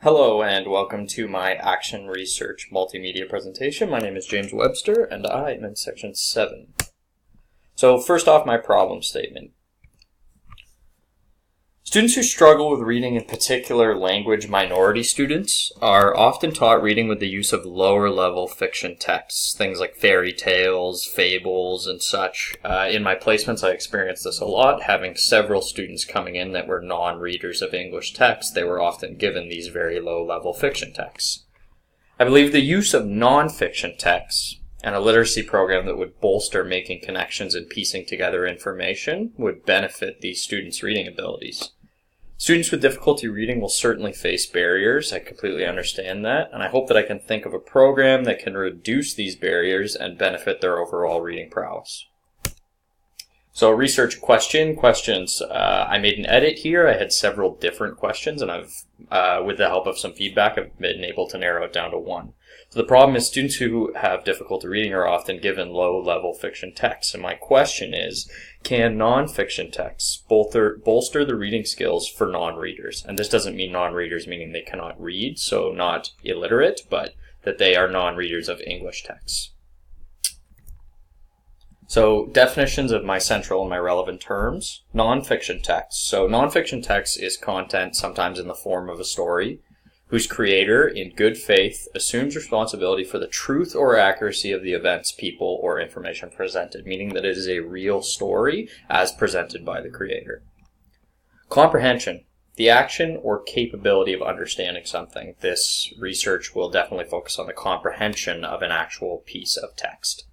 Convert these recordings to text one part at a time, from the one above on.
Hello and welcome to my Action Research Multimedia presentation. My name is James Webster and I am in section 7. So first off, my problem statement. Students who struggle with reading, in particular language minority students, are often taught reading with the use of lower level fiction texts, things like fairy tales, fables, and such. In my placements, I experienced this a lot. Having several students coming in that were non-readers of English text, they were often given these very low level fiction texts. I believe the use of non-fiction texts and a literacy program that would bolster making connections and piecing together information would benefit these students' reading abilities. Students with difficulty reading will certainly face barriers. I completely understand that, and I hope that I can think of a program that can reduce these barriers and benefit their overall reading prowess. So research questions. I made an edit here. I had several different questions, and with the help of some feedback, I've been able to narrow it down to one. So the problem is students who have difficulty reading are often given low-level fiction texts, and my question is, can non-fiction texts bolster the reading skills for non-readers? And this doesn't mean non-readers meaning they cannot read, so not illiterate, but that they are non-readers of English texts. So definitions of my central and my relevant terms. Non-fiction text. So non-fiction text is content, sometimes in the form of a story, whose creator, in good faith, assumes responsibility for the truth or accuracy of the events, people, or information presented, meaning that it is a real story as presented by the creator. Comprehension. The action or capability of understanding something. This research will definitely focus on the comprehension of an actual piece of text.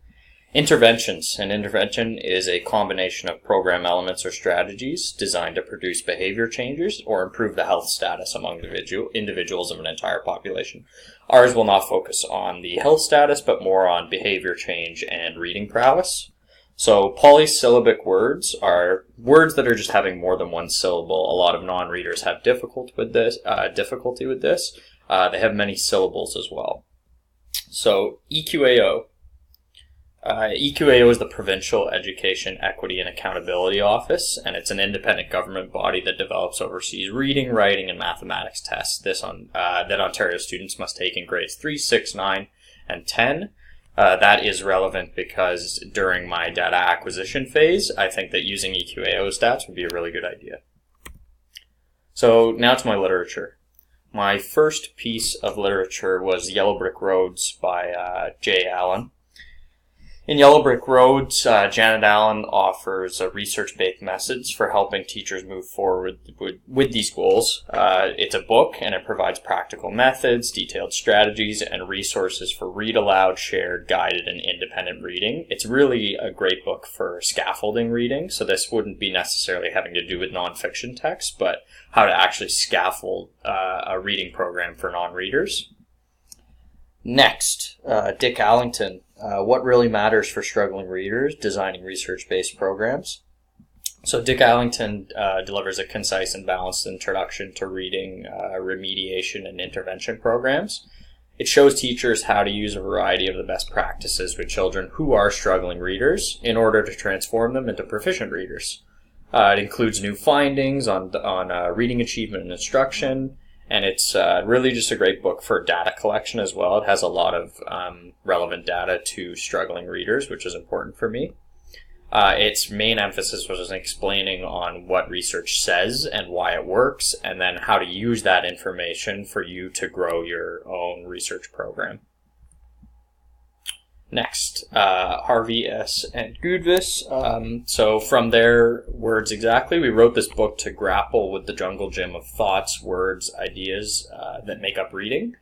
Interventions. An intervention is a combination of program elements or strategies designed to produce behavior changes or improve the health status among individuals of an entire population. Ours will not focus on the health status, but more on behavior change and reading prowess. So polysyllabic words are words that are just having more than one syllable. A lot of non-readers have difficulty with this. They have many syllables as well. So EQAO. EQAO is the Provincial Education, Equity, and Accountability Office, and it's an independent government body that develops, oversees reading, writing, and mathematics tests that Ontario students must take in grades 3, 6, 9, and 10. That is relevant because during my data acquisition phase, I think that using EQAO stats would be a really good idea. So now to my literature. My first piece of literature was Yellow Brick Roads by J. Allen. In Yellow Brick Roads, Janet Allen offers research-based methods for helping teachers move forward with these goals. It's a book, and it provides practical methods, detailed strategies, and resources for read-aloud, shared, guided, and independent reading. It's really a great book for scaffolding reading, so this wouldn't be necessarily having to do with nonfiction text, but how to actually scaffold a reading program for non-readers. Next, Dick Allington, What Really Matters for Struggling Readers, Designing Research-Based Programs. So Dick Allington delivers a concise and balanced introduction to reading, remediation, and intervention programs. It shows teachers how to use a variety of the best practices with children who are struggling readers in order to transform them into proficient readers. It includes new findings on reading achievement and instruction, and it's really just a great book for data collection as well. It has a lot of relevant data to struggling readers, which is important for me. Its main emphasis was explaining on what research says and why it works, and then how to use that information for you to grow your own research program. Next, Harvey S. and Gudvis. So from their words exactly, we wrote this book to grapple with the jungle gym of thoughts, words, ideas that make up reading.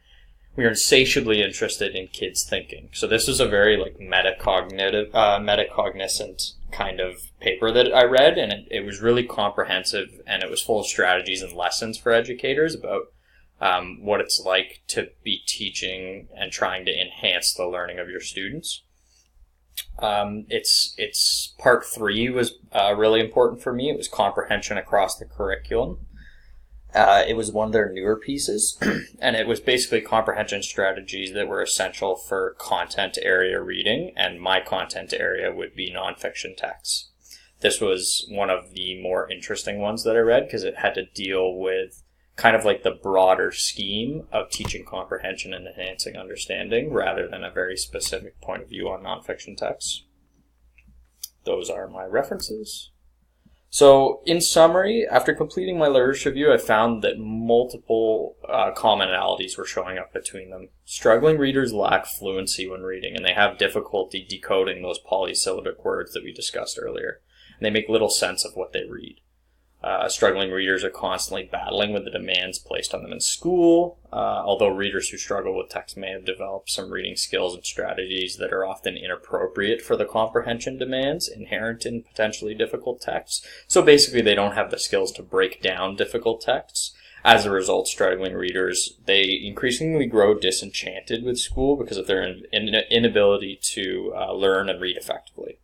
We are insatiably interested in kids' thinking. So this is a very metacognizant kind of paper that I read, and it was really comprehensive, and it was full of strategies and lessons for educators about what it's like to be teaching and trying to enhance the learning of your students. Its part 3 was really important for me. It was comprehension across the curriculum. It was one of their newer pieces, and it was basically comprehension strategies that were essential for content area reading, and my content area would be nonfiction texts. This was one of the more interesting ones that I read because it had to deal with kind of like the broader scheme of teaching comprehension and enhancing understanding rather than a very specific point of view on nonfiction texts. Those are my references. So, in summary, after completing my literature review, I found that multiple commonalities were showing up between them. Struggling readers lack fluency when reading, and they have difficulty decoding those polysyllabic words that we discussed earlier. And they make little sense of what they read. Struggling readers are constantly battling with the demands placed on them in school, although readers who struggle with text may have developed some reading skills and strategies that are often inappropriate for the comprehension demands inherent in potentially difficult texts. So basically they don't have the skills to break down difficult texts. As a result, struggling readers, they increasingly grow disenchanted with school because of their inability to learn and read effectively.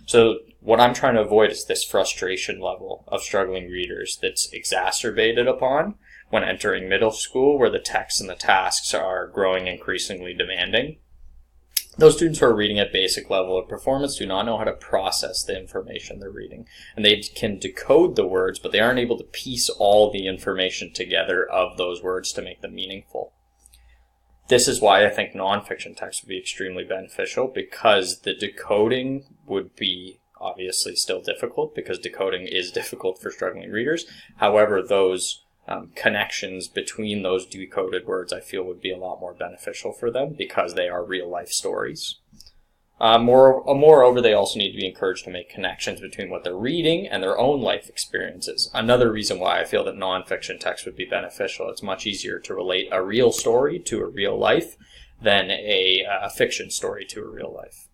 So what I'm trying to avoid is this frustration level of struggling readers that's exacerbated upon when entering middle school, where the texts and the tasks are growing increasingly demanding. Those students who are reading at basic level of performance do not know how to process the information they're reading. And they can decode the words, but they aren't able to piece all the information together of those words to make them meaningful. This is why I think nonfiction text would be extremely beneficial, because the decoding would be obviously still difficult, because decoding is difficult for struggling readers. However, those connections between those decoded words I feel would be a lot more beneficial for them because they are real life stories. Moreover, they also need to be encouraged to make connections between what they're reading and their own life experiences. Another reason why I feel that nonfiction text would be beneficial. It's much easier to relate a real story to a real life than a fiction story to a real life.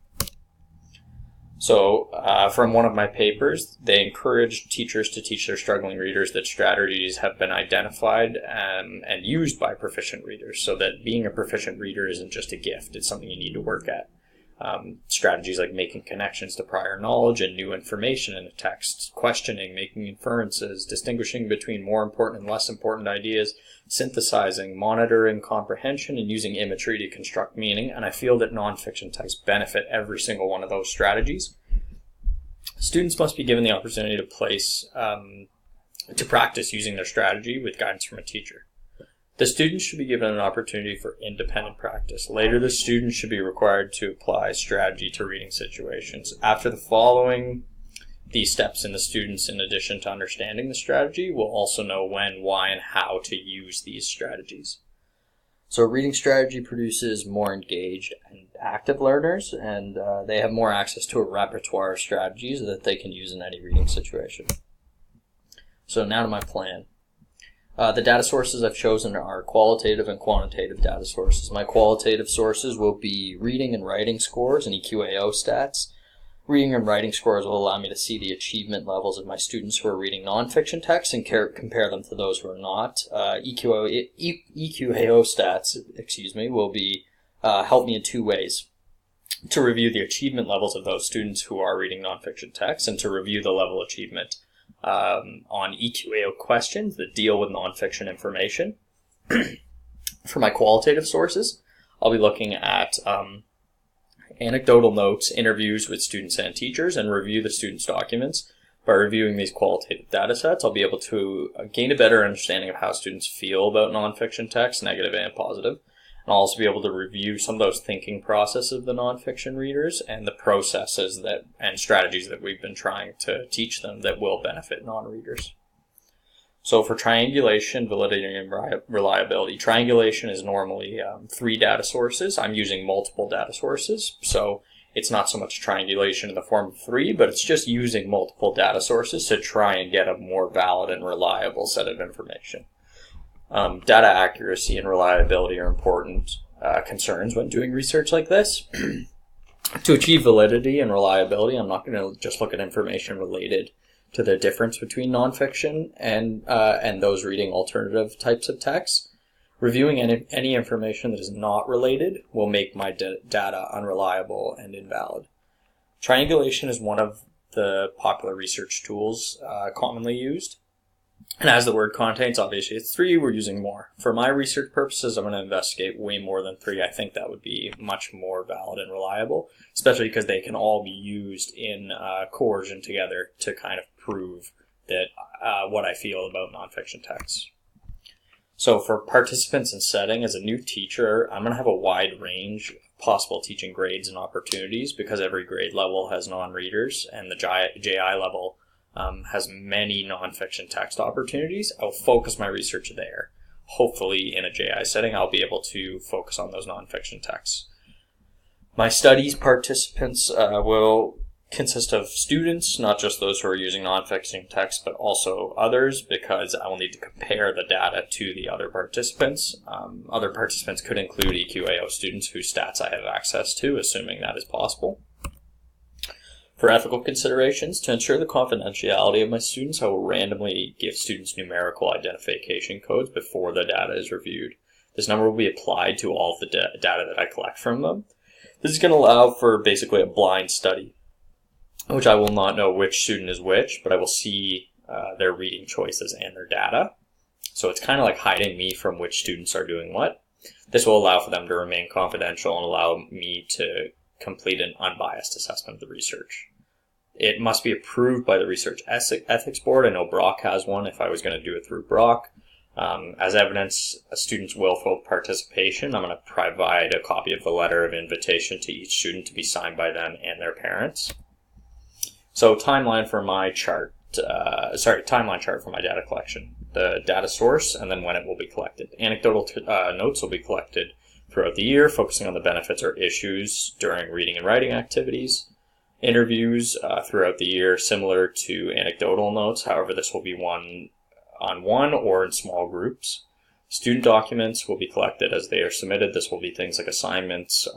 So, from one of my papers, they encouraged teachers to teach their struggling readers that strategies have been identified and used by proficient readers, so that being a proficient reader isn't just a gift, it's something you need to work at. Strategies like making connections to prior knowledge and new information in a text, questioning, making inferences, distinguishing between more important and less important ideas, synthesizing, monitoring comprehension, and using imagery to construct meaning. And I feel that nonfiction texts benefit every single one of those strategies. Students must be given the opportunity to practice using their strategy with guidance from a teacher. The students should be given an opportunity for independent practice. Later, the students should be required to apply strategy to reading situations. After following these steps in the students, in addition to understanding the strategy, will also know when, why, and how to use these strategies. So reading strategy produces more engaged and active learners, and they have more access to a repertoire of strategies that they can use in any reading situation. So now to my plan. The data sources I've chosen are qualitative and quantitative data sources. My qualitative sources will be reading and writing scores and EQAO stats. Reading and writing scores will allow me to see the achievement levels of my students who are reading nonfiction texts and compare them to those who are not. EQAO stats, will be help me in two ways: to review the achievement levels of those students who are reading nonfiction texts, and to review the level achievement on EQAO questions that deal with nonfiction information. For my qualitative sources, I'll be looking at anecdotal notes, interviews with students and teachers, and review the students' documents. By reviewing these qualitative data sets, I'll be able to gain a better understanding of how students feel about nonfiction texts, negative and positive. And I'll also be able to review some of those thinking processes of the nonfiction readers and the processes and strategies that we've been trying to teach them that will benefit non-readers. So for triangulation, validity, and reliability, triangulation is normally 3 data sources. I'm using multiple data sources, so it's not so much triangulation in the form of 3, but it's just using multiple data sources to try and get a more valid and reliable set of information. Data accuracy and reliability are important concerns when doing research like this. To achieve validity and reliability, I'm not going to just look at information related to the difference between nonfiction and those reading alternative types of texts. Reviewing any information that is not related will make my data unreliable and invalid. Triangulation is one of the popular research tools commonly used. And as the word contains, obviously it's 3, we're using more. For my research purposes, I'm going to investigate way more than 3. I think that would be much more valid and reliable, especially because they can all be used in coercion together to kind of prove that what I feel about nonfiction texts. So for participants and setting, as a new teacher, I'm going to have a wide range of possible teaching grades and opportunities because every grade level has non-readers and the JI level has many non-fiction text opportunities. I'll focus my research there. Hopefully in a JI setting, I'll be able to focus on those non-fiction texts. My studies participants will consist of students, not just those who are using non-fiction text, but also others, because I will need to compare the data to the other participants. Other participants could include EQAO students whose stats I have access to, assuming that is possible. For ethical considerations, to ensure the confidentiality of my students, I will randomly give students numerical identification codes before the data is reviewed. This number will be applied to all of the data that I collect from them. This is going to allow for basically a blind study, which I will not know which student is which, but I will see their reading choices and their data. So it's kind of like hiding me from which students are doing what. This will allow for them to remain confidential and allow me to complete an unbiased assessment of the research. It must be approved by the Research Ethics Board. I know Brock has one if I was going to do it through Brock. As evidence, a student's willful participation, I'm going to provide a copy of the letter of invitation to each student to be signed by them and their parents. So timeline for my chart, timeline chart for my data collection. The data source and then when it will be collected. Anecdotal notes will be collected throughout the year, focusing on the benefits or issues during reading and writing activities. Interviews throughout the year, similar to anecdotal notes. However, this will be one-on-one or in small groups. Student documents will be collected as they are submitted. This will be things like assignments,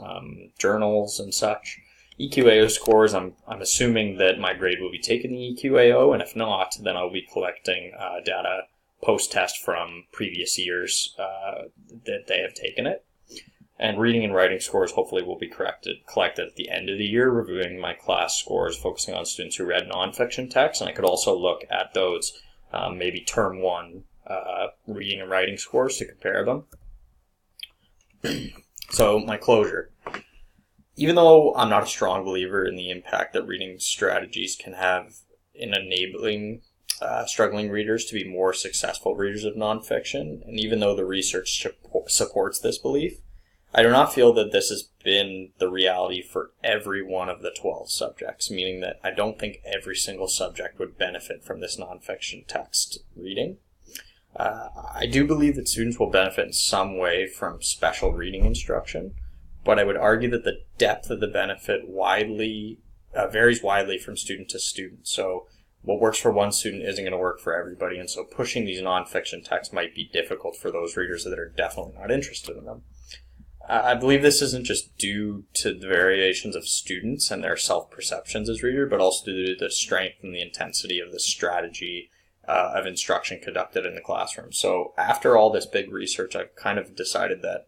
journals, and such. EQAO scores, I'm assuming that my grade will be taking the EQAO, and if not, then I'll be collecting data post-test from previous years that they have taken it. And reading and writing scores hopefully will be collected at the end of the year, reviewing my class scores, focusing on students who read nonfiction text, and I could also look at those maybe term one reading and writing scores to compare them. So my closure. Even though I'm not a strong believer in the impact that reading strategies can have in enabling struggling readers to be more successful readers of nonfiction, and even though the research supports this belief, I do not feel that this has been the reality for every one of the 12 subjects, meaning that I don't think every single subject would benefit from this nonfiction text reading. I do believe that students will benefit in some way from special reading instruction, but I would argue that the depth of the benefit varies widely from student to student. So what works for one student isn't going to work for everybody, and so pushing these nonfiction texts might be difficult for those readers that are definitely not interested in them. I believe this isn't just due to the variations of students and their self-perceptions as readers, but also due to the strength and the intensity of the strategy of instruction conducted in the classroom. So after all this big research, I've kind of decided that,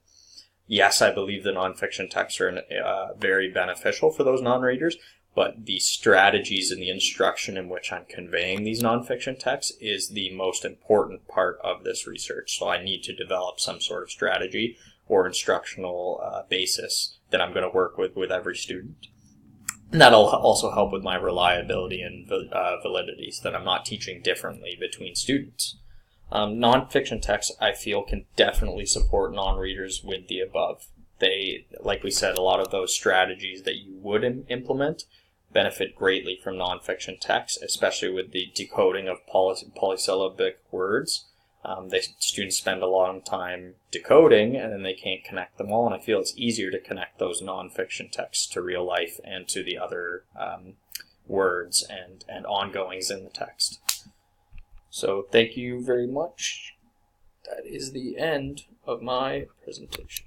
yes, I believe the nonfiction texts are very beneficial for those non-readers, but the strategies and the instruction in which I'm conveying these nonfiction texts is the most important part of this research. So I need to develop some sort of strategy or instructional basis that I'm going to work with every student. And that'll also help with my reliability and validity, so that I'm not teaching differently between students. Nonfiction texts, I feel, can definitely support non-readers with the above. They, like we said, a lot of those strategies that you would implement benefit greatly from nonfiction texts, especially with the decoding of polysyllabic words. Students spend a long time decoding, and then they can't connect them all, and I feel it's easier to connect those nonfiction texts to real life and to the other words and ongoings in the text. So thank you very much. That is the end of my presentation.